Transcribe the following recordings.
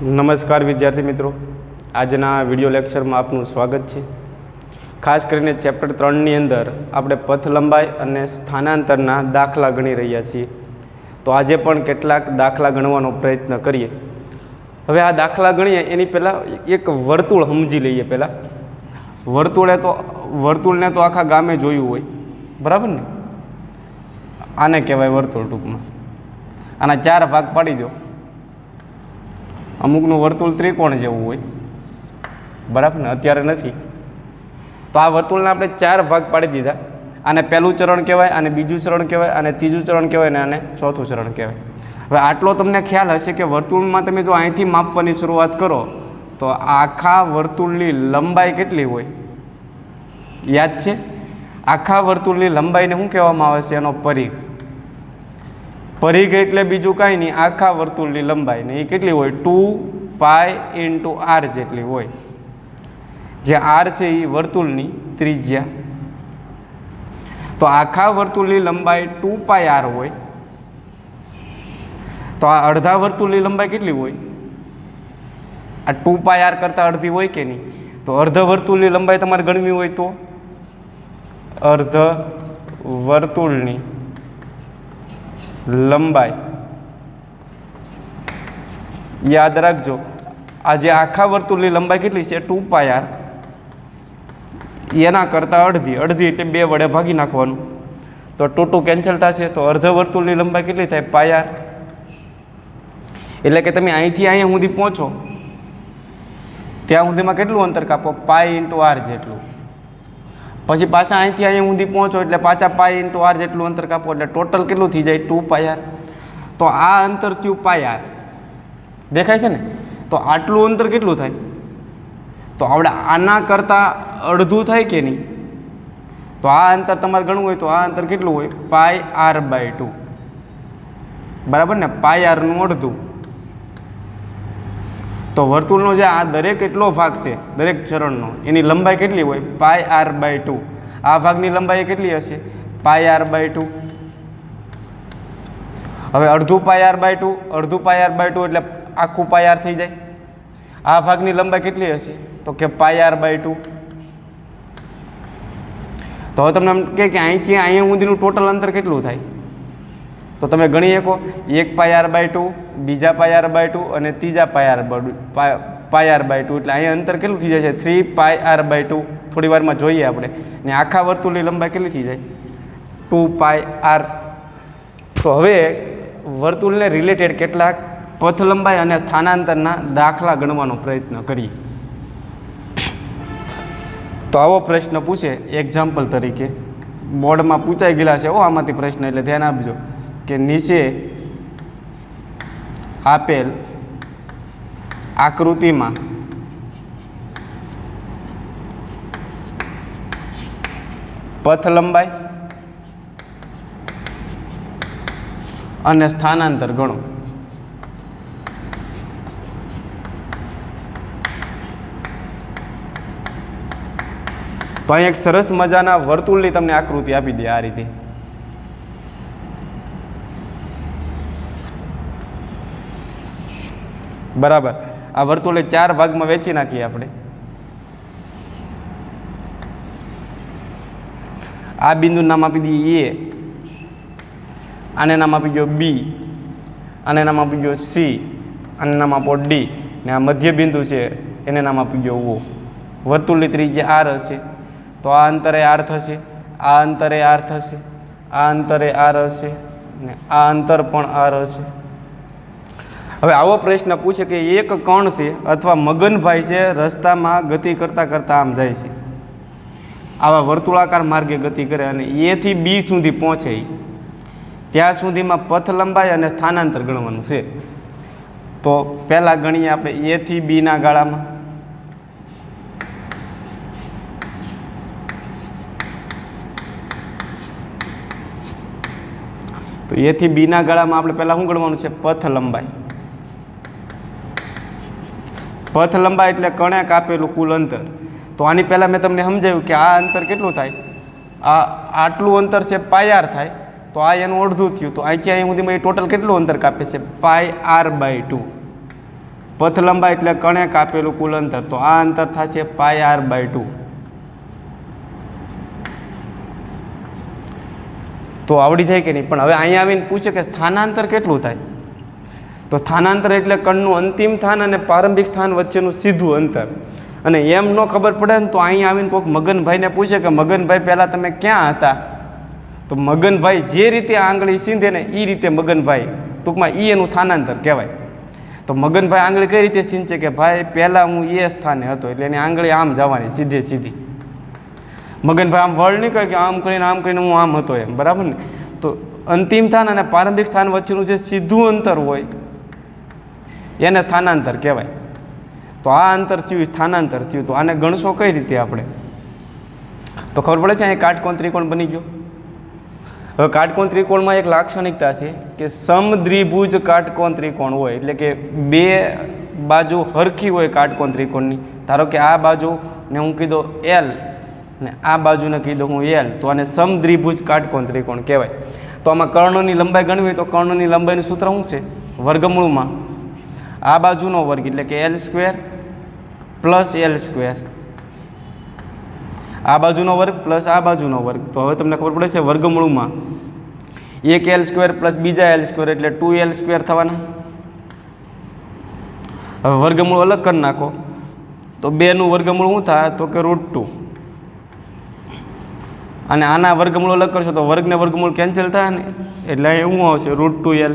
નમસ્કાર વિદ્યાર્થી મિત્રો, આજના વિડિયો લેક્ચરમાં આપનું સ્વાગત છે। ખાસ કરીને ચેપ્ટર 3ની અંદર આપણે પથ લંબાઈ અને સ્થાનાંતરના દાખલા ગણી રહ્યા છીએ। તો આજે પણ કેટલાક દાખલા ગણવાનો પ્રયત્ન કરીએ। હવે આ દાખલા ગણીએ એની પહેલાં એક વર્તુળ સમજી લઈએ। પહેલાં વર્તુળને તો આખા ગામે જોયું હોય, બરાબર ને? આને કહેવાય વર્તુળ। ટૂંકમાં આના 4 ભાગ પાડી દો। અમુકનું વર્તુળ ત્રિકોણ જેવું હોય, બરાબર ને? અત્યારે નથી, તો આ વર્તુળને આપણે 4 ભાગ પાડી દીધા। આને પહેલું ચરણ કહેવાય, આને બીજું ચરણ કહેવાય, આને ત્રીજું ચરણ કહેવાય ને આને ચોથું ચરણ કહેવાય। હવે આટલો તમને ખ્યાલ હશે કે વર્તુળમાં તમે જો અહીંથી માપવાની શરૂઆત કરો તો આખા વર્તુળની લંબાઈ કેટલી હોય? યાદ છે? આખા વર્તુળની લંબાઈને શું કહેવામાં આવે છે? એનો પરિઘ। પરિઘ એટલે બીજું કાંઈ નહીં, આખા વર્તુળની લંબાઈ ને એ કેટલી હોય? 2π × r જેટલી હોય, જે r છે એ વર્તુળની ત્રિજ્યા। તો આખા વર્તુળની લંબાઈ 2πr હોય, તો આ અડધા વર્તુળની લંબાઈ કેટલી હોય? આ 2πr કરતાં અડધી હોય કે નહીં? તો અર્ધ વર્તુળની લંબાઈ તમારે ગણવી હોય તો અર્ધ વર્તુળની લંબાઈ યાદ રાખજો। આજે આખા વર્તુળની લંબાઈ કેટલી છે? 2πr, એના કરતાં અડધી એટલે 2 વડે ભાગી નાખવાનું, તો 2 2 કેન્સલ થશે, તો અર્ધ વર્તુળની લંબાઈ કેટલી થાય? πr। એટલે કે તમે અહીંથી અહીંયા સુધી પહોંચો ત્યાં સુધીમાં કેટલું અંતર કાપો? π × r જેટલું। પછી પાછા અહીંથી અહીંયા સુધી પહોંચો એટલે પાછા π × r જેટલું અંતર કાપો, એટલે ટોટલ કેટલું થઈ જાય? 2πr। તો આ અંતર થયું πr, દેખાય છે ને? તો આટલું અંતર કેટલું થાય? તો આપણે આના કરતાં અડધું થાય કે નહીં? તો આ અંતર તમારે ગણવું હોય તો આ અંતર કેટલું હોય? πr/2, બરાબર ને? πr નું અડધું। તો વર્તુળનો જે આ દરેક એટલો ભાગ છે, દરેક ચરણનો, એની લંબાઈ કેટલી હોય? πr/2। આ ભાગની લંબાઈ કેટલી હશે? πr/2। હવે અડધું πr/2 એટલે આખું πr થઈ જાય। આ ભાગની લંબાઈ કેટલી હશે? તો કે πr/2। તો હવે તમને એમ કે અહીંથી અહીંયા સુધીનું ટોટલ અંતર કેટલું થાય? તો તમે ગણી શકો, એક πr/2, બીજા πr/2 અને ત્રીજા πr/2, એટલે અહીંયા અંતર કેટલું થઈ જાય છે? 3πr/2। થોડી વારમાં જોઈએ આપણે। ને આખા વર્તુળની લંબાઈ કેટલી થઈ જાય? 2πr। તો હવે વર્તુળને રિલેટેડ કેટલાક પથ લંબાઈ અને સ્થાનાંતરના દાખલા ગણવાનો પ્રયત્ન કરીએ। તો આવો પ્રશ્ન પૂછે એક્ઝામ્પલ તરીકે, બોર્ડમાં પૂછાઈ ગયેલા છે આમાંથી પ્રશ્ન, એટલે ધ્યાન આપજો કે નીચે આપેલ આકૃતિમાં પથ લંબાઈ અને સ્થાનાંતર ગણો। તો અહીં એક સરસ મજાના વર્તુળની તમને આકૃતિ આપી દે આ રીતે। બરાબર, આ વર્તુળને 4 ભાગમાં વહેંચી નાખીએ આપણે। આ બિંદુ નામ આપી દઈએ A, આને નામ આપી દો B, આને નામ આપી દો C, આને નામ આપો D, ને આ મધ્ય બિંદુ છે એને નામ આપી દો O। વર્તુળની ત્રિજ્યા r હશે, તો આ અંતરે r થશે, આ અંતરે r થશે, આ અંતરે r હશે, ને આ અંતર પણ r હશે। હવે આવો પ્રશ્ન પૂછે કે એક કણ છે અથવા મગનભાઈ છે, રસ્તામાં ગતિ કરતાં કરતાં આમ જાય છે, આવા વર્તુળાકાર માર્ગે ગતિ કરે અને A થી B સુધી પહોંચે, ત્યાં સુધીમાં પથ લંબાઈ અને સ્થાનાંતર ગણવાનું છે। તો પહેલાં ગણીએ આપણે A થી B ના ગાળામાં। તો A થી B ના ગાળામાં આપણે પહેલાં શું ગણવાનું છે? પથ લંબાઈ। પથ લંબાઈ એટલે કણે કાપેલું કુલ અંતર। તો આની પહેલાં મેં તમને સમજાવ્યું કે આ અંતર કેટલું થાય? આટલું અંતર છે πr થાય, તો આ એનું અડધું થયું, તો અહીંથી અહીં સુધીમાં એ ટોટલ કેટલું અંતર કાપે છે? πr/2। પથ લંબાઈ એટલે કણે કાપેલું કુલ અંતર, તો આ અંતર થશે πr/2. તો આવડી જાય કે નહીં? પણ હવે અહીંયા આવીને પૂછે કે સ્થાનાંતર કેટલું થાય, તો સ્થાનાંતર એટલે કણનું અંતિમ સ્થાન અને પ્રારંભિક સ્થાન વચ્ચેનું સીધું અંતર. અને એમ ન ખબર પડે ને તો અહીંયા આવીને કોઈક મગનભાઈને પૂછે કે મગનભાઈ પહેલાં તમે ક્યાં હતા, તો મગનભાઈ જે રીતે આંગળી સીંધે ને એ રીતે મગનભાઈ ટૂંકમાં એનું સ્થાનાંતર કહેવાય. તો મગનભાઈ આંગળી કઈ રીતે સીંચે કે ભાઈ પહેલાં હું એ સ્થાને હતો, એટલે એની આંગળી આમ જવાની સીધે સીધી. મગનભાઈ આમ વળ નહીં કહે કે આમ કરીને હું આમ હતો એમ, બરાબર ને? તો અંતિમ સ્થાન અને પ્રારંભિક સ્થાન વચ્ચેનું જે સીધું અંતર હોય એને સ્થાનાંતર કહેવાય. તો આ અંતર થયું, સ્થાનાંતર થયું. તો આને ગણશો કઈ રીતે આપણે? તો ખબર પડે છે અહીંયા કાટકોણ ત્રિકોણ બની ગયો. હવે કાટકોણ ત્રિકોણમાં એક લાક્ષણિકતા છે કે સમદ્વિભુજ કાટકોણ ત્રિકોણ હોય, એટલે કે બે બાજુ હરખી હોય કાટકોણ ત્રિકોણની. ધારો કે આ બાજુને હું કીધો L ને આ બાજુને કીધો હું L, તો આને સમદ્વિભુજ કાટકોણ ત્રિકોણ કહેવાય. તો આમાં કર્ણની લંબાઈ ગણવી હોય તો કર્ણની લંબાઈનું સૂત્ર શું છે? વર્ગમૂળમાં આ બાજુનો વર્ગ એટલે કે L² પ્લસ L², આ બાજુનો વર્ગ પ્લસ આ બાજુનો વર્ગ. તો હવે તમને ખબર પડે છે વર્ગમૂળમાં એક L² પ્લસ બીજા L² એટલે 2L² થવાના. હવે વર્ગમૂળ અલગ કરી નાખો તો 2નું વર્ગમૂળ શું થાય? તો કે √2. અને આના વર્ગમૂળ અલગ કરશો તો વર્ગને વર્ગમૂળ કેન્સલ થાય ને, એટલે અહીં શું આવશે? √2L.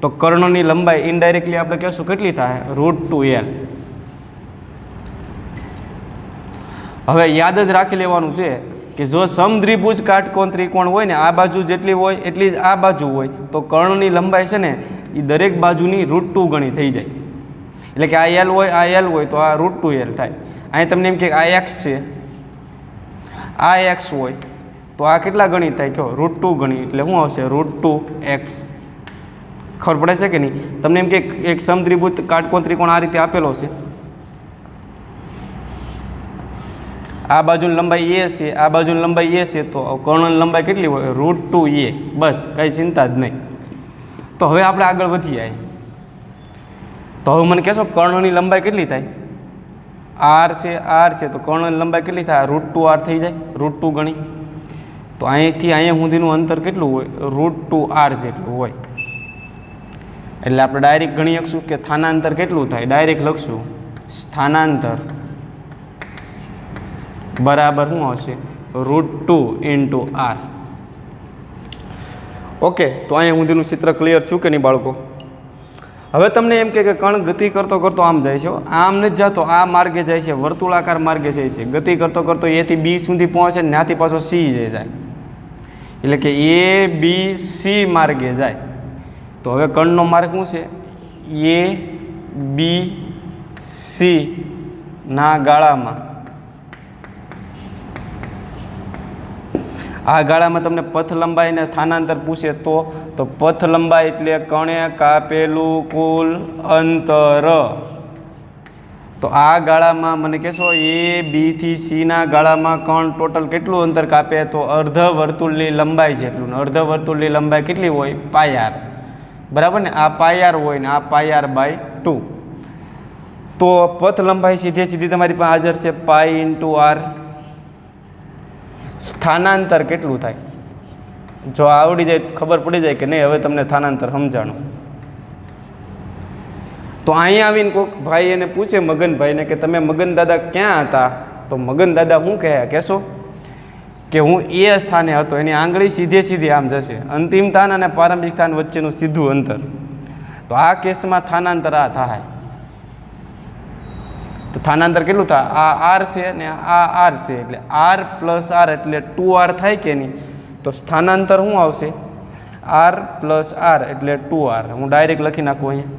તો કર્ણની લંબાઈ ઇનડાયરેક્ટલી આપણે કહેશું કેટલી થાય? √2L. હવે યાદ જ રાખી લેવાનું છે કે જો સમદ્વિભુજ કાટકોણ ત્રિકોણ હોય ને, આ બાજુ જેટલી હોય એટલી જ આ બાજુ હોય, તો કર્ણની લંબાઈ છે ને એ દરેક બાજુની √2 ગણી થઈ જાય. એટલે કે આ L હોય, આ L હોય તો આ √2L થાય. અહીં તમને એમ કે આ x છે, આ x હોય તો આ કેટલા ગણી થાય? કહો √2 ગણી, એટલે શું આવશે? √2x. ખબર પડે છે કે નહીં? તમને એમ કે એક સમદ્વિભુજ કાટકોણ ત્રિકોણ આ રીતે આપેલો છે, આ બાજુની લંબાઈ a છે, આ બાજુની લંબાઈ a છે, તો કર્ણની લંબાઈ કેટલી હોય? √2a. બસ, કંઈ ચિંતા જ નહીં. તો હવે આપણે આગળ વધીએ. તો હવે મને કહેશો કર્ણની લંબાઈ કેટલી થાય? r છે, તો કર્ણની લંબાઈ કેટલી થાય? √2r થઈ જાય, √2 ગણી. તો અહીંથી અહીંયા સુધીનું અંતર કેટલું હોય? √2r જેટલું હોય. એટલે આપણે ડાયરેક્ટ ગણી શકશું કે સ્થાનાંતર કેટલું થાય? ડાયરેક્ટ લખશું સ્થાનાંતર બરાબર શું આવશે? √2 × r. ઓકે, તો અહીંયા સુધીનું ચિત્ર ક્લિયર છું કે નહીં બાળકો? હવે તમને એમ કે કણ ગતિ કરતો કરતો આમ જાય છે, આમ નથી જતો, આ માર્ગે જાય છે, વર્તુળાકાર માર્ગે જાય છે. ગતિ કરતો કરતો A થી B સુધી પહોંચે ને ત્યાંથી પાછો C જાય, એટલે કે ABC માર્ગે જાય. તો હવે કણનો માર્ગ શું છે? ABC ના ગાળામાં. આ ગાળામાં તમને પથ લંબાઈ અને સ્થાનાંતર પૂછે તો પથ લંબાઈ એટલે કણે કાપેલું કુલ અંતર. તો આ ગાળામાં મને કહેશો A B થી C ના ગાળામાં કણ ટોટલ કેટલું અંતર કાપે? તો અર્ધ વર્તુળની લંબાઈ જેટલું. અર્ધ વર્તુળની લંબાઈ કેટલી હોય? πr. બરાબર ને? આ πr હોય ને આ πr/2. તો પથ લંબાઈ સીધી તમારી પાસે હાજર છે π × r. સ્થાનાંતર કેટલું થાય? જો આવડી જાય ખબર પડી જાય કે નહીં હવે તમને સ્થાનાંતર સમજાણું. તો અહીંયા આવીને કોઈક ભાઈ એને પૂછે મગનભાઈને કે તમે મગન દાદા ક્યાં હતા? તો મગન દાદા શું કહેશો કે હું એ સ્થાને હતો. એની આંગળી સીધી આમ જશે. અંતિમ સ્થાન અને પ્રારંભિક સ્થાન વચ્ચેનું સીધું અંતર. તો આ કેસમાં સ્થાનાંતર આ થાય. તો સ્થાનાંતર કેટલું થાય? આ r છે ને આ r છે, એટલે r + r એટલે 2r થાય કે નહીં? તો સ્થાનાંતર શું આવશે? r + r એટલે 2r. હું ડાયરેક્ટ લખી નાખું અહીંયા.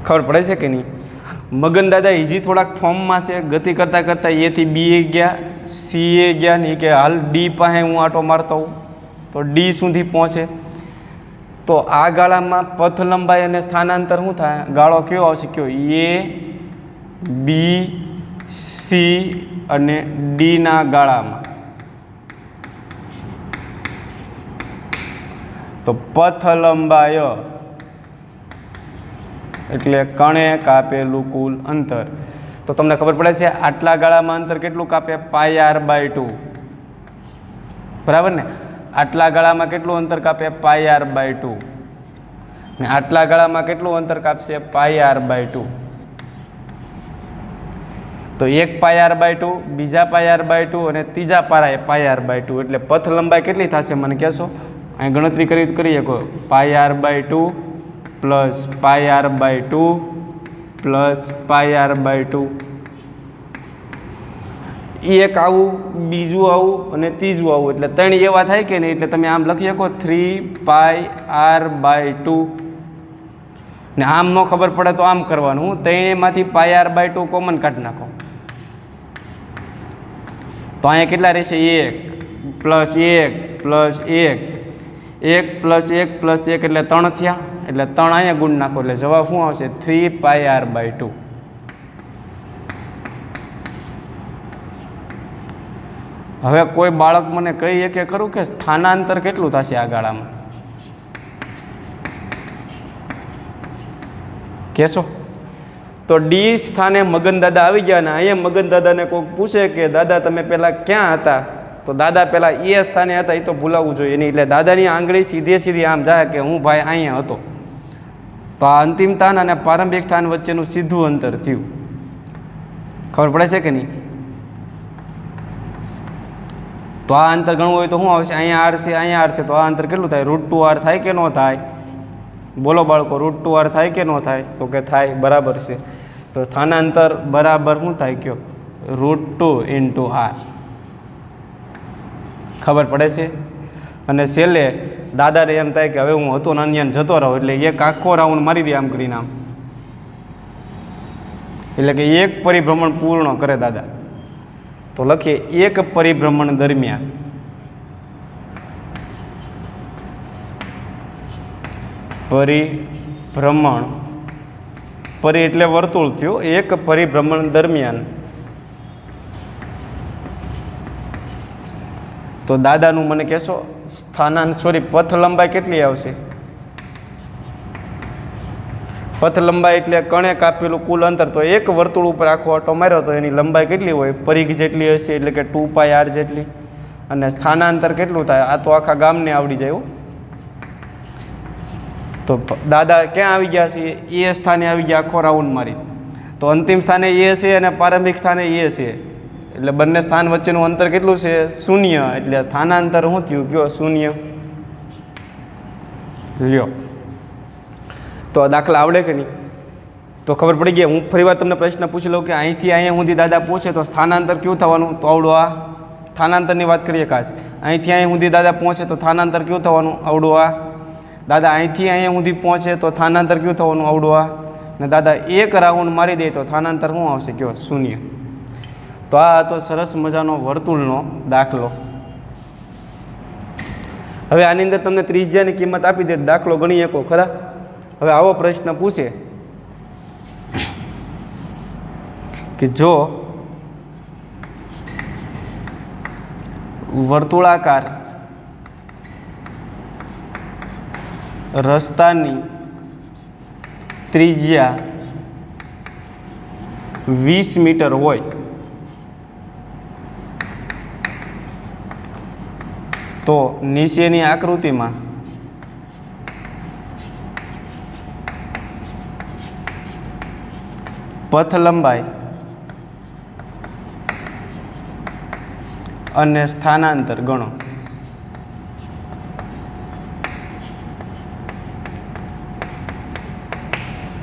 ખબર પડે છે કે નહીં? મગન દાદા ઇઝી થોડાક ફોર્મમાં છે. ગતિ કરતાં કરતાં A થી B ગયા, C ગયા નહીં કે હાલ D પાસે હું આટો મારતો હોઉં તો D સુધી પહોંચે. તો આ ગાળામાં પથ લંબાઈ અને સ્થાનાંતર શું થાય? ગાળો કયો આવશે? કયો? A B C અને D ના ગાળામાં. તો પથ લંબાઈ એટલે કણે કાપેલું કુલ અંતર. તો તમને ખબર પડે છે આટલા ગાળામાં અંતર કેટલું કાપે? πr/2. બરાબર ને? આટલા ગાળામાં કેટલું અંતર કાપે? πr/2. ને આટલા ગાળામાં કેટલું અંતર કાપશે? πr/2. તો એક πr/2, બીજા πr/2 અને ત્રીજા πr/2. એટલે પથ લંબાઈ કેટલી થશે મને કહેશો? અહીં ગણતરી કરી શકો. πr/2 plus πr/2 plus πr/2. એક આવું, બીજું આવું અને ત્રીજું આવું, એટલે ત્રણ એવા થાય કે નહીં. એટલે તમે આમ લખી શકો 3πr/2. ને આમ ન ખબર પડે તો આમ કરવાનું, ત્રણેયમાંથી πr/2 કોમન કાઢી નાખો. તો અહીંયા કેટલા રહેશે? 1 પ્લસ 1 પ્લસ 1, 1 પ્લસ 1 પ્લસ 1 એટલે 3 થયા. એટલે 3 અહીંયા ગુણ નાખો એટલે જવાબ શું આવશે? 3πr/2. હવે કોઈ બાળક મને કહી શકે ખરું કે સ્થાનાંતર કેટલું થશે આ ગાળામાં? કહેશો? તો ડી સ્થાને મગન દાદા આવી ગયા ને અહીંયા મગન દાદાને કોઈક પૂછે કે દાદા તમે પહેલાં ક્યાં હતા? તો દાદા પહેલાં એ સ્થાને હતા, એ તો ભૂલાવવું જોઈએ નહીં. એટલે દાદાની આંગળી સીધી આમ જાય કે હું ભાઈ અહીંયા હતો. તો આ અંતિમ સ્થાન અને પ્રારંભિક સ્થાન વચ્ચેનું સીધું અંતર થયું. ખબર પડે છે કે નહીં? તો આ અંતર ગણવું હોય તો શું આવશે? અહીંયા આર છે, અહીંયા આર છે, તો આ અંતર કેટલું થાય? √2r થાય કે ન થાય? બોલો બાળકો, √2r થાય કે ન થાય? તો કે થાય, બરાબર છે. તો સ્થાનાંતર બરાબર શું થાય કયો? √2 × r. ખબર પડે છે? અને છેલ્લે દાદાને એમ થાય કે હવે હું હતો ને અન્યને જતો રહો, એટલે એક આખો રાઉન્ડ મારી દે આમ કરીને આમ. એટલે કે એક પરિભ્રમણ પૂર્ણ કરે દાદા. તો લખીએ એક પરિભ્રમણ દરમિયાન પરિ એટલે વર્તુળ થયું. એક પરિભ્રમણ દરમિયાન તો દાદાનું મને કહેશો પથ લંબાઈ કેટલી આવશે? પથ લંબાઈ એટલે કણે કાપેલું કુલ અંતર. તો એક વર્તુળ ઉપર આખો ઓટો માર્યો તો એની લંબાઈ કેટલી હોય? પરિઘ જેટલી હશે, એટલે કે 2πr જેટલી. અને સ્થાનાંતર કેટલું થાય? આ તો આખા ગામને આવડી જાય. તો દાદા ક્યાં આવી ગયા છે? એ સ્થાને આવી ગયા આખો રાઉન્ડ મારી. તો અંતિમ સ્થાને એ છે અને પ્રારંભિક સ્થાને એ છે. એટલે બંને સ્થાન વચ્ચેનું અંતર કેટલું છે? 0. એટલે સ્થાનાંતર શું થયું કયો? 0. લ્યો, તો આ દાખલા આવડે કે નહીં? તો ખબર પડી ગઈ. હું ફરીવાર તમને પ્રશ્ન પૂછી લઉં કે અહીંથી અહીંયા સુધી દાદા પહોંચે તો સ્થાનાંતર કેવું થવાનું? તો આવડું આ સ્થાનાંતરની વાત કરીએ ખાસ. અહીંથી અહીંયા સુધી દાદા પહોંચે તો સ્થાનાંતર કેવું થવાનું? આવડું આ. દાદા અહીંથી અહીંયા સુધી પહોંચે તો સ્થાનાંતર કેવું થવાનું? આવડું આ. ને દાદા એક રાઉન્ડ મારી દે તો સ્થાનાંતર શું આવશે કયો? 0. તો આ હતો સરસ મજાનો વર્તુળનો દાખલો. હવે આની અંદર તમને ત્રિજ્યાની કિંમત આપી દે, દાખલો ગણી શકો ખરા? હવે આવો પ્રશ્ન પૂછે કે જો વર્તુળાકાર રસ્તાની ત્રિજ્યા 20 મીટર હોય તો નીચેની આકૃતિમાં પથ લંબાઈ અને સ્થાનાંતર ગણો.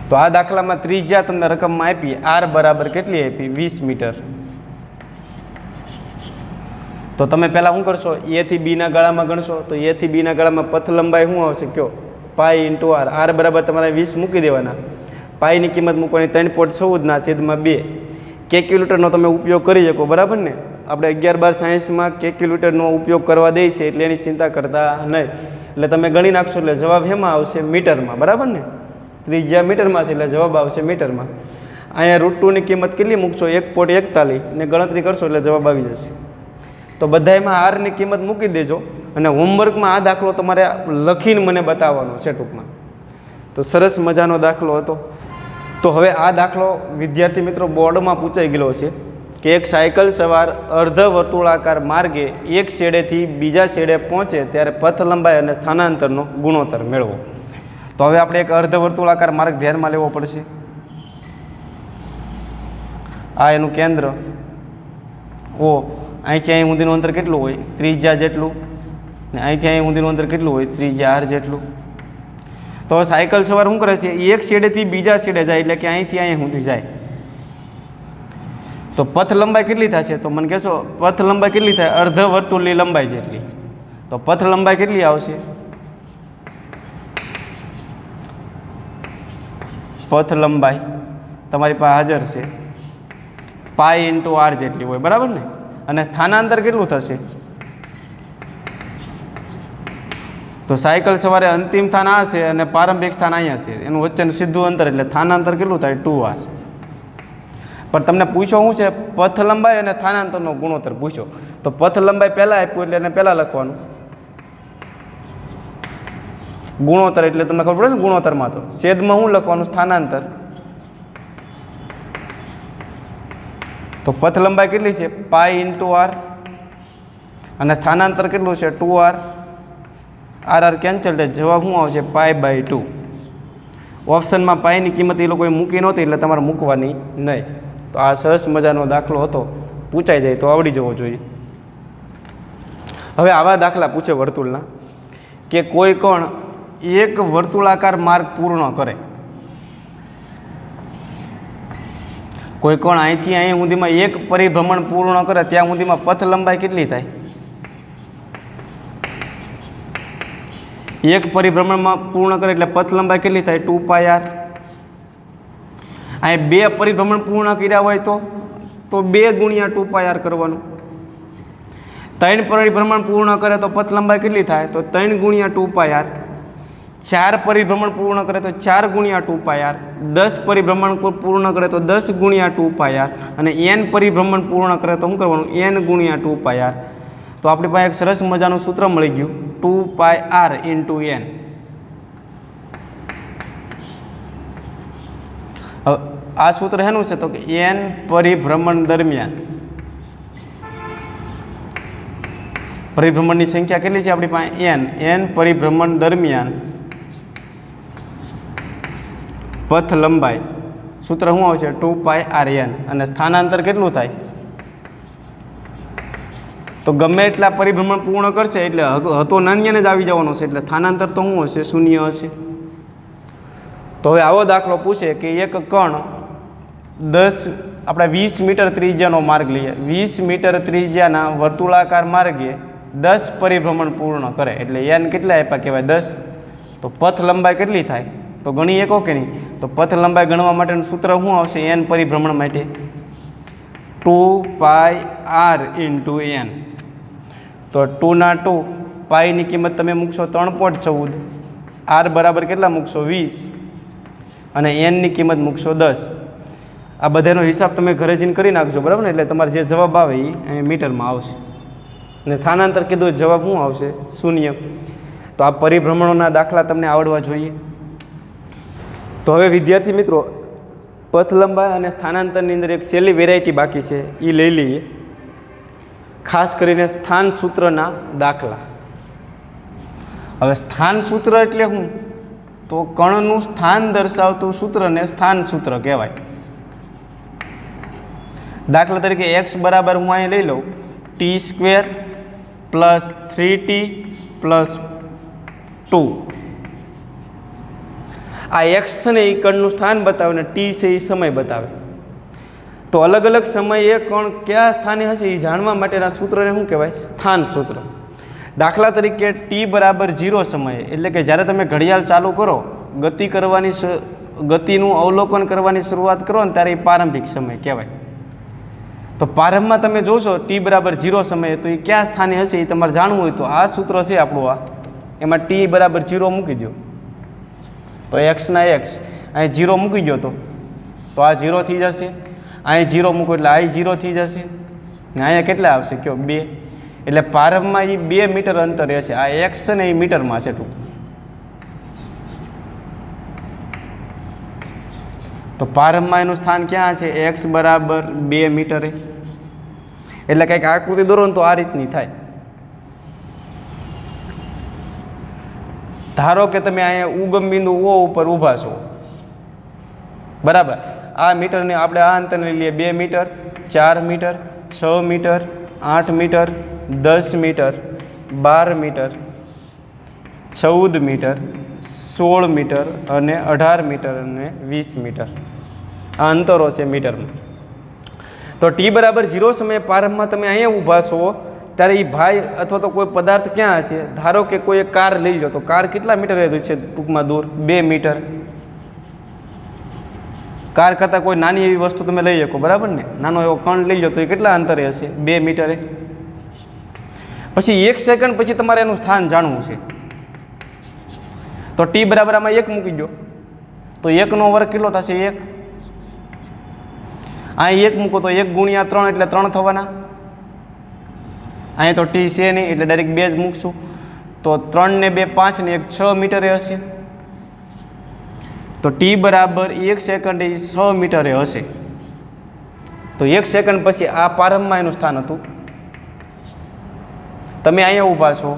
તો આ દાખલામાં ત્રિજ્યા તમને રકમમાં આપી, r બરાબર કેટલી આપી? 20 મીટર. તો તમે પહેલાં શું કરશો? a થી b ના ગાળામાં ગણશો. તો a થી b ના ગાળામાં પથ લંબાઈ શું આવશે કયો? π × r. r બરાબર તમારે 20 મૂકી દેવાના. પાઈની કિંમત મૂકવાની 3.14/2. કેલ્ક્યુલેટરનો તમે ઉપયોગ કરી શકો, બરાબર ને? આપણે 11-12 સાયન્સમાં કેલ્ક્યુલેટરનો ઉપયોગ કરવા દે છે, એટલે એની ચિંતા કરતા નહીં. એટલે તમે ગણી નાખશો એટલે જવાબ એમાં આવશે મીટરમાં, બરાબર ને? ત્રિજ્યા મીટરમાં છે એટલે જવાબ આવશે મીટરમાં. અહીંયા √2ની કિંમત કેટલી મૂકશો? 1.41 ને ગણતરી કરશો એટલે જવાબ આવી જશે. તો બધામાં આરની કિંમત મૂકી દેજો અને હોમવર્કમાં આ દાખલો તમારે લખીને મને બતાવવાનો છે ટૂંકમાં. તો સરસ મજાનો દાખલો હતો. તો હવે આ દાખલો વિદ્યાર્થી મિત્રો બોર્ડમાં પૂછાઈ ગયેલો છે કે એક સાયકલ સવાર અર્ધ વર્તુળાકાર માર્ગે એક છેડેથી બીજા છેડે પહોંચે ત્યારે પથ લંબાઈ અને સ્થાનાંતરનો ગુણોત્તર મેળવો. તો હવે આપણે એક અર્ધ વર્તુળાકાર માર્ગ ધ્યાનમાં લેવો પડશે. આ એનું કેન્દ્ર ઓ, અહીંથી અહીં સુધીનું અંતર કેટલું હોય? ત્રિજ્યા જેટલું. ને અહીંથી અહીં સુધીનું અંતર કેટલું હોય? ત્રિજ્યા r જેટલું. તો સાયકલ સવાર શું કરે છે? એક છેડેથી બીજા છેડે જાય, એટલે કે અહીંથી અહીં સુધી જાય. તો પથ લંબાઈ કેટલી થશે? તો મને કહેશો પથ લંબાઈ કેટલી થાય? અર્ધ વર્તુળની લંબાઈ જેટલી. તો પથ લંબાઈ કેટલી આવશે? પથ લંબાઈ તમારી પાસે હાજર છે પાઈ ઇન્ટુ r જેટલી હોય, બરાબર ને? અને સ્થાનાંતર કેટલું થશે? તો સાયકલ સવારે અંતિમ સ્થાન આ છે અને પ્રારંભિક સ્થાન અહીંયા છે, એનું વચ્ચેનું સીધું અંતર, એટલે સ્થાનાંતર કેટલું થાય? 2r. પણ તમને પૂછો શું છે? પથ લંબાઈ અને સ્થાનાંતરનો ગુણોત્તર પૂછો. તો પથ લંબાઈ પહેલાં આપ્યું એટલે એને પહેલાં લખવાનું. ગુણોત્તર એટલે તમને ખબર પડે ને, ગુણોત્તરમાં તો છેદમાં શું લખવાનું? સ્થાનાંતર. તો પથ લંબાઈ કેટલી છે? પાઈ ઇન્ટુ r, અને સ્થાનાંતર કેટલું છે? 2r. r કેન્સલ થાય, જવાબ શું આવશે? π/2. ઓપ્શનમાં પાઈની કિંમત એ લોકોએ મૂકી નહોતી, એટલે તમારે મૂકવાની નહીં. તો આ સરસ મજાનો દાખલો હતો, પૂછાઈ જાય તો આવડી જવો જોઈએ. હવે આવા દાખલા પૂછે વર્તુળના કે કોઈ કોણ એક વર્તુળાકાર માર્ગ પૂર્ણ કરે. કોઈ કોણ અહીંથી અહીં સુધીમાં એક પરિભ્રમણ પૂર્ણ કરે, ત્યાં સુધીમાં પથ લંબાઈ કેટલી થાય? એક પરિભ્રમણમાં પૂર્ણ કરે એટલે પથ લંબાઈ કેટલી થાય? 2πr. અહીં બે પરિભ્રમણ પૂર્ણ કર્યા હોય તો 2 ગુણ્યા 2πr કરવાનું. 3 પરિભ્રમણ પૂર્ણ કરે તો પથ લંબાઈ કેટલી થાય? તો 3 ગુણ્યા 2πr. 4 પરિભ્રમણ પૂર્ણ કરે તો 4 ગુણ્યા 2πr. 10 પરિભ્રમણ પૂર્ણ કરે તો 10 ગુણ્યા 2πr. અને n પરિભ્રમણ પૂર્ણ કરે તો શું કરવાનું? n ગુણ્યા 2πr. તો આપણી પાસે એક સરસ મજાનું સૂત્ર મળી ગયું, 2πr ઇન્ટુ n. હવે આ સૂત્ર શેનું છે? તો કે n પરિભ્રમણ દરમિયાન, પરિભ્રમણની સંખ્યા કેટલી છે આપણી પાસે? n પરિભ્રમણ દરમિયાન પથ લંબાઈ, સૂત્ર શું આવશે? 2πrn. અને સ્થાનાંતર કેટલું થાય? તો ગમે એટલા પરિભ્રમણ પૂર્ણ કરશે એટલે હતો નાન્યને જ આવી જવાનો છે, એટલે સ્થાનાંતર તો શું હશે? શૂન્ય હશે. તો હવે આવો દાખલો પૂછે કે એક કણ 20 મીટર ત્રિજ્યાનો માર્ગ લઈએ, 20 મીટર ત્રિજ્યાના વર્તુળાકાર માર્ગે 10 પરિભ્રમણ પૂર્ણ કરે, એટલે n કેટલા આપ્યા કહેવાય? 10. તો પથ લંબાઈ કેટલી થાય? તો ગણી એકો કે નહીં? તો પથ લંબાઈ ગણવા માટેનું સૂત્ર શું આવશે? n પરિભ્રમણ માટે 2πr ઇન્ટુ n. તો 2 ના 2, પાઈની કિંમત તમે મૂકશો 3.14, r બરાબર કેટલા મૂકશો? 20, અને nની કિંમત મૂકશો 10. આ બધાનો હિસાબ તમે ઘરે જઈને કરી નાખજો, બરાબર ને? એટલે તમારે જે જવાબ આવે એ અહીં મીટરમાં આવશે. અને સ્થાનાંતર કીધું, જવાબ શું આવશે? શૂન્ય. તો આ પરિભ્રમણોના દાખલા તમને આવડવા જોઈએ. તો હવે વિદ્યાર્થી મિત્રો, પથ લંબાઈ અને સ્થાનાંતરની અંદર એક છેલ્લી વેરાયટી બાકી છે, એ લઈ લઈએ. ખાસ કરીને સ્થાન સૂત્રના દાખલા. હવે સ્થાન સૂત્ર એટલે શું? તો કણનું સ્થાન દર્શાવતું સૂત્રને સ્થાન સૂત્ર કહેવાય. દાખલા તરીકે x બરાબર હું અહીં લઈ લઉં t² + 3t + 2. આ x ને એ કણનું સ્થાન બતાવે ને t છે એ સમય બતાવે. તો અલગ અલગ સમયે કણ કયા સ્થાને હશે એ જાણવા માટેના સૂત્રને શું કહેવાય? સ્થાન સૂત્ર. દાખલા તરીકે t બરાબર 0 સમયે, એટલે કે જ્યારે તમે ઘડિયાળ ચાલુ કરો, ગતિનું અવલોકન કરવાની શરૂઆત કરો ને ત્યારે એ પ્રારંભિક સમય કહેવાય. તો પ્રારંભમાં તમે જોશો t બરાબર 0 સમયે, તો એ કયા સ્થાને હશે એ તમારે જાણવું હોય તો આ સૂત્ર છે આપણું, આ એમાં t બરાબર 0 મૂકી દો. તો x ના x અહીં 0 મૂકી દો તો આ 0 થઈ જશે. અહીં 0 મૂકો એટલે આ 0 થઈ જશે. ને અહીંયા કેટલા આવશે? કયો? 2. એટલે પ્રારંભમાં એ 2 મીટર અંતર હશે. આ x ને એ મીટરમાં છે ટૂંક. તો પ્રારંભમાં એનું સ્થાન ક્યાં છે? x બરાબર 2 મીટરે. એટલે કંઈક આકૃતિ દોરો ને તો આ રીતની થાય. ધારો કે તમે અહીંયા ઉગમ બિંદુ O ઉપર ઊભા છો, બરાબર. આ મીટરને આપણે આ અંતરને લઈએ 2 metre, 4 metre, 6 metre, 8 metre, 10 metre, 12 metre, 14 metre, 16 metre અને 18 મીટર અને 20 મીટર. આ અંતરો છે મીટરમાં. તો t બરાબર 0 સમયે પ્રારંભમાં તમે અહીંયા ઊભા છો ત્યારે એ ભાઈ અથવા તો કોઈ પદાર્થ ક્યાં હશે? ધારો કે કોઈ એક કાર લઈ લો, તો કાર કેટલા મીટર છે ટૂંકમાં દૂર? 2 મીટર. કાર કરતાં કોઈ નાની એવી વસ્તુ તમે લઈ શકો, બરાબર ને? નાનો એવો કણ લઈ લો તો એ કેટલા અંતરે હશે? 2 મીટરે. પછી 1 સેકન્ડ પછી તમારે એનું સ્થાન જાણવું છે. તો t બરાબર આમાં 1 મૂકી દો, તો 1 નો વર્ગ કેટલો થશે? 1. અહીં 1 મૂકો તો 1 ગુણ્યા 3 એટલે 3 થવાના. અહીંયા તો t છે નહીં એટલે ડાયરેક્ટ 2 જ મૂકશું. તો 3 ને 2 5 ને 1 6 મીટરે હશે. તો t બરાબર 1 સેકન્ડ એ 6 મીટરે હશે. તો 1 સેકન્ડ પછી આ પ્રારંભમાં એનું સ્થાન હતું. તમે અહીંયા ઊભા છો,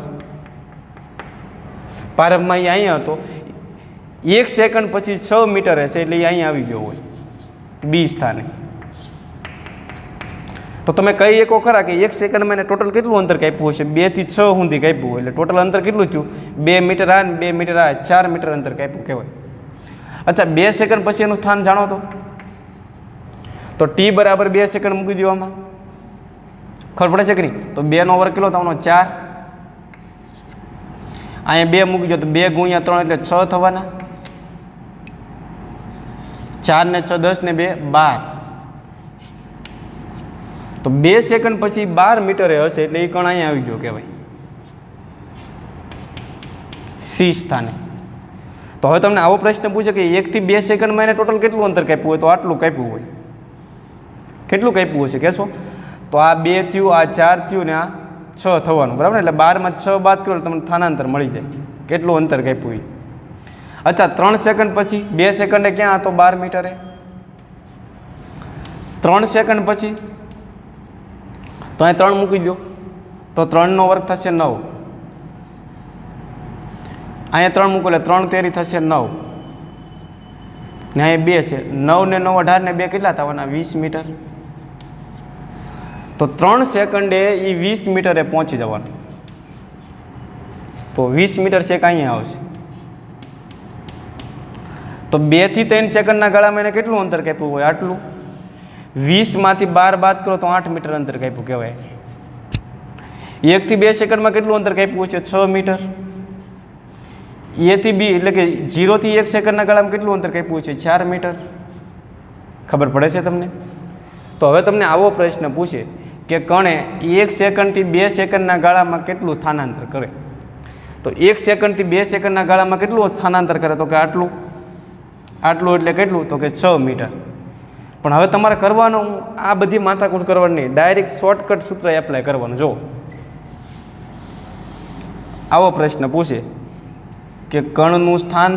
પ્રારંભમાં એ અહીંયા હતો. 1 સેકન્ડ પછી 6 મીટર હશે એટલે એ અહીંયા આવી ગયો હોય બી સ્થાને. તો તમે કહી શકો ખરા કે 1 સેકન્ડમાં એને ટોટલ કેટલું અંતર કાપ્યું હશે? 2 થી 6 સુધી કાપ્યું હોય એટલે ટોટલ અંતર કેટલું થયું? 2 મીટર આ ને 2 મીટર આ, 4 મીટર અંતર કાપ્યું કહેવાય. અચ્છા, 2 સેકન્ડ પછી એનું સ્થાન જાણો તો t બરાબર 2 સેકન્ડ મૂકી દો. આમાં ખબર પડે છે કે નહીં? તો 2 નો વર્ગ કેટલો થવાનો? 4. અહીંયા 2 મૂકી દો તો 2 ગુણ્યા 3 એટલે 6 થવાના. 4 ને 6 10 ને 2 12. તો 2 સેકન્ડ પછી 12 મીટરે હશે એટલે એ કણ અહીંયા આવી ગયો કહેવાય સી સ્થાને. તો હવે તમને આવો પ્રશ્ન પૂછે કે 1 થી 2 સેકન્ડમાં એને ટોટલ કેટલું અંતર કાપ્યું હોય? તો આટલું કાપ્યું હોય. કેટલું કાપ્યું હશે કહેશો? તો આ 2 થયું, આ 4 થયું ને આ 6 થવાનું, બરાબર ને? એટલે 12 માં 6 બાદ કરો તમને સ્થાનાંતર મળી જાય કેટલું અંતર કાપ્યું હોય. અચ્છા, 3 સેકન્ડ પછી 2 સેકન્ડે ક્યાં હતો? 12 મીટરે. 3 સેકન્ડ પછી તો અહીં 3 મૂકી દો તો 3 નો વર્ગ થશે 9. અહીંયા 3 મૂકો એટલે 3 તેરી થશે 9 ને અહીંયા 2 છે. 9 ને 9 18 ને 2 કેટલા થવાના? 20 મીટર. તો 3 સેકન્ડે એ 20 મીટરે પહોંચી જવાનું. તો 20 મીટર છે કે અહીંયા આવશે. તો 2 થી 3 સેકન્ડના ગાળામાં એને કેટલું અંતર કાપ્યું હોય? આટલું. 20 માંથી 12 બાદ કરો તો 8 મીટર અંતર કાપ્યું કહેવાય. 1 થી 2 સેકન્ડમાં કેટલું અંતર કાપ્યું છે? 6 મીટર. A થી B એટલે કે 0 થી 1 સેકન્ડના ગાળામાં કેટલું અંતર કાપ્યું છે? 4 મીટર. ખબર પડે છે તમને? તો હવે તમને આવો પ્રશ્ન પૂછે કે કણે 1 સેકન્ડથી 2 સેકન્ડના ગાળામાં કેટલું સ્થાનાંતર કરે? તો 1 સેકન્ડથી 2 સેકન્ડના ગાળામાં કેટલું સ્થાનાંતર કરે? તો કે આટલું. આટલું એટલે કેટલું? તો કે 6 મીટર. પણ હવે તમારે કરવાનું આ બધી માથાકૂટ કરવાની નહીં, ડાયરેક્ટ શોર્ટકટ સૂત્ર એપ્લાય કરવાનું. જો આવો પ્રશ્ન પૂછે કે કણનું સ્થાન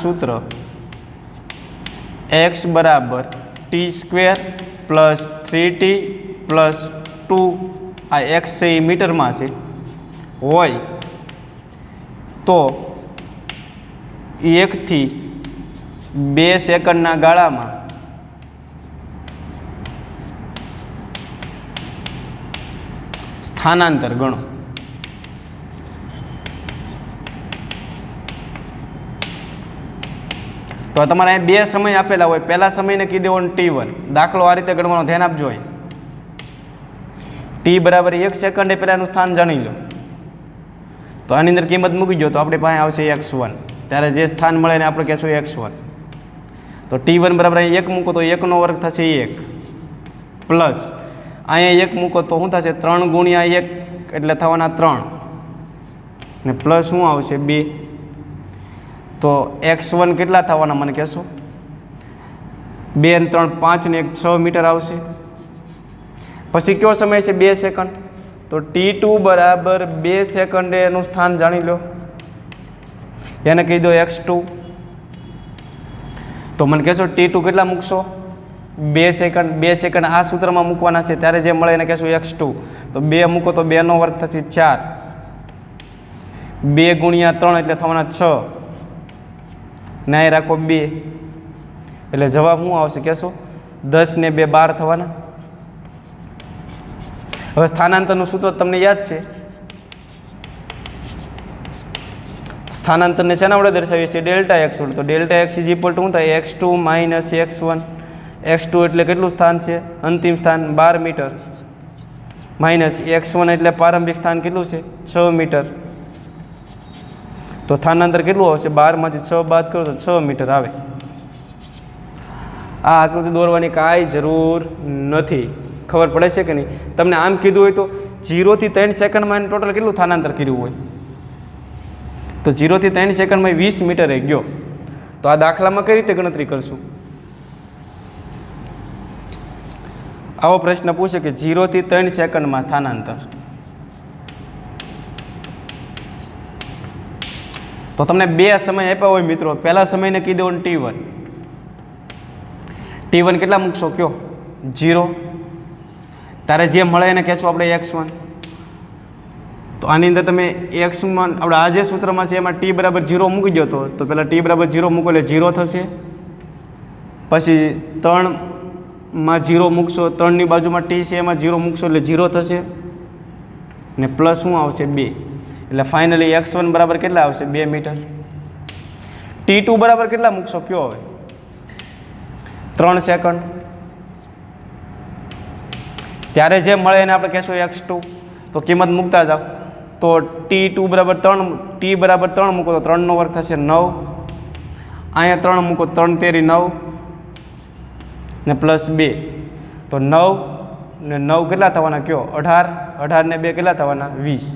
સૂત્ર x બરાબર t² પ્લસ 3t પ્લસ 2, આ x છે એ મીટરમાં છે હોય તો 1 થી 2 સેકન્ડના ગાળામાં સ્થાનાંતર ગણો. તો તમારે અહીં 2 સમય આપેલા હોય. પહેલા સમયને કહી દેવાનો t1. દાખલો આ રીતે ગણવાનો, ધ્યાન આપજો. t બરાબર 1 સેકન્ડે પહેલાંનું સ્થાન જાણી લો. તો આની અંદર કિંમત મૂકી દો તો આપણી પાસે આવશે x1. ત્યારે જે સ્થાન મળે ને આપણે કહેશું x1. તો t1 બરાબર અહીં 1 મૂકો તો 1 નો વર્ગ થશે 1 પ્લસ અહીંયા 1 મૂકો તો શું થશે? 3 ગુણ્યા 1 એટલે થવાના 3 ને પ્લસ શું આવશે? 2. તો x1 કેટલા થવાના મને કહેશો? 2 અને 3 5 ને 1 6 મીટર આવશે. પછી કયો સમય છે? 2 સેકન્ડ. તો t2 બરાબર 2 સેકન્ડે એનું સ્થાન જાણી લો. એને કહી દો x2. તો મને કહેશો t2 કેટલા મૂકશો? 2 સેકન્ડ. 2 સેકન્ડ આ સૂત્રમાં મૂકવાના છે ત્યારે જે મળે એને કહેશું x2. તો 2 મૂકો તો 2 નો વર્ગ થશે 4. 2 ગુણ્યા 3 એટલે થવાના 6. નાય રાખો 2 એટલે જવાબ શું આવશે કહેશો? 10 ને 2 12 થવાના. હવે સ્થાનાંતરનું સૂત્ર તમને યાદ છે. સ્થાનાંતરને શેના વડે દર્શાવીએ છીએ? ડેલ્ટા એક્સ વડે. તો delta x is equal to શું થાય? x2 minus x1. x2 એટલે કેટલું સ્થાન છે? અંતિમ સ્થાન 12 મીટર. માઇનસ x1 એટલે પ્રારંભિક સ્થાન કેટલું છે? 6 મીટર. તો સ્થાનાંતર કેટલું આવશે? 12માંથી 6 બાદ કરો તો 6 મીટર આવે. આ આકૃતિ દોરવાની કાંઈ જરૂર નથી. ખબર પડે છે કે નહીં? તમને આમ કીધું હોય તો 0 થી 3 સેકન્ડમાં એને ટોટલ કેટલું સ્થાનાંતર કર્યું હોય? તો 0 થી 3 સેકન્ડમાં 20 મીટરે ગયો. તો આ દાખલામાં કઈ રીતે ગણતરી કરશું? આવો પ્રશ્ન પૂછે કે 0 થી 3 સેકન્ડમાં સ્થાનાંતર. તો તમને 2 સમય આપ્યા હોય મિત્રો. પહેલા સમયને કહી દેવાનું t1. t1 કેટલા મૂકશો કયો? 0. તારે જે મળે એને કહેશું આપણે x1. તો આની અંદર તમે x1 આપણે આ જે સૂત્રમાં છે એમાં t બરાબર 0 મૂકી દો. તો પહેલાં t બરાબર 0 મૂકો એટલે 0 થશે. પછી 3માં 0 મૂકશો, 3ની બાજુમાં t છે એમાં 0 મૂકશો એટલે 0 થશે. ને પ્લસ શું આવશે? 2. એટલે ફાઇનલી x1 બરાબર કેટલા આવશે? 2 મીટર. t2 બરાબર કેટલા મૂકશો કયો? હવે 3 સેકન્ડ. ત્યારે જે મળે એને આપણે કહેશું x2. તો કિંમત મૂકતા જાઓ. તો t2 બરાબર 3, t બરાબર 3 મૂકો તો 3 નો વર્ગ થશે 9. અહીંયા 3 મૂકો 3 તેરી 9 ને પ્લસ 2 તો 9 ને 9 કેટલા થવાના કયો? 18. 18 ને 2 કેટલા થવાના? 20.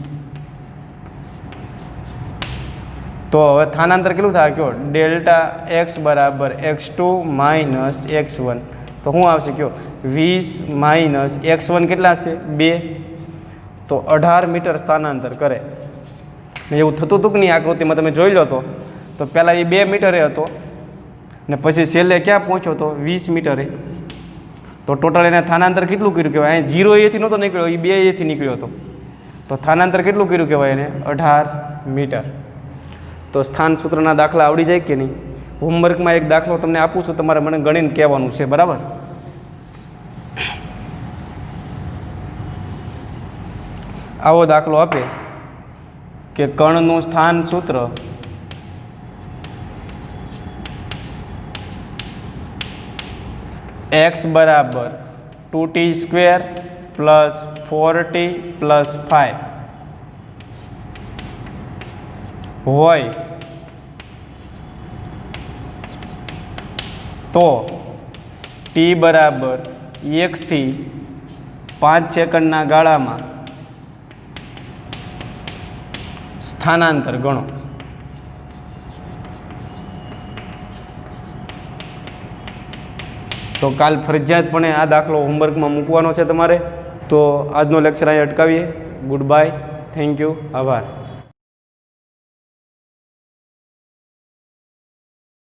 તો હવે સ્થાનાંતર કેટલું થાય કયો? ડેલ્ટા એક્સ બરાબર x2 માઇનસ x1. તો શું આવશે કયો? 20 માઇનસ x1 કેટલા છે? 2. તો 18 મીટર સ્થાનાંતર કરે. ને એવું થતું હતું કે નહીં આકૃતિમાં તમે જોઈ લો તો પહેલાં એ 2 મીટરે હતો ને પછી છેલ્લે ક્યાં પહોંચ્યો તો? 20 મીટરે. તો ટોટલ એને સ્થાનાંતર કેટલું કર્યું કહેવાય? અહીં 0 એથી નહોતો નીકળ્યો, એ 2 એથી નીકળ્યો હતો. તો સ્થાનાંતર કેટલું કર્યું કહેવાય એને? 18 મીટર. તો સ્થાન સૂત્રના દાખલા આવડી જાય કે નહીં? હોમવર્કમાં એક દાખલો તમને આપું છું, તમારે મને ગણીને કહેવાનું છે, બરાબર? આવો દાખલો આપે કે કણનું સ્થાન સૂત્ર x બરાબર 2t² પ્લસ 4t પ્લસ 5 હોય તો t બરાબર 1 થી 5 સેકન્ડના ગાળામાં સ્થાનાંતર ગણો. તો કાલ ફરજિયાતપણે આ દાખલો હોમવર્કમાં મૂકવાનો છે તમારે. તો આજનો લેક્ચર અહીં અટકાવીએ. ગુડ બાય, થેન્ક યુ, આભાર.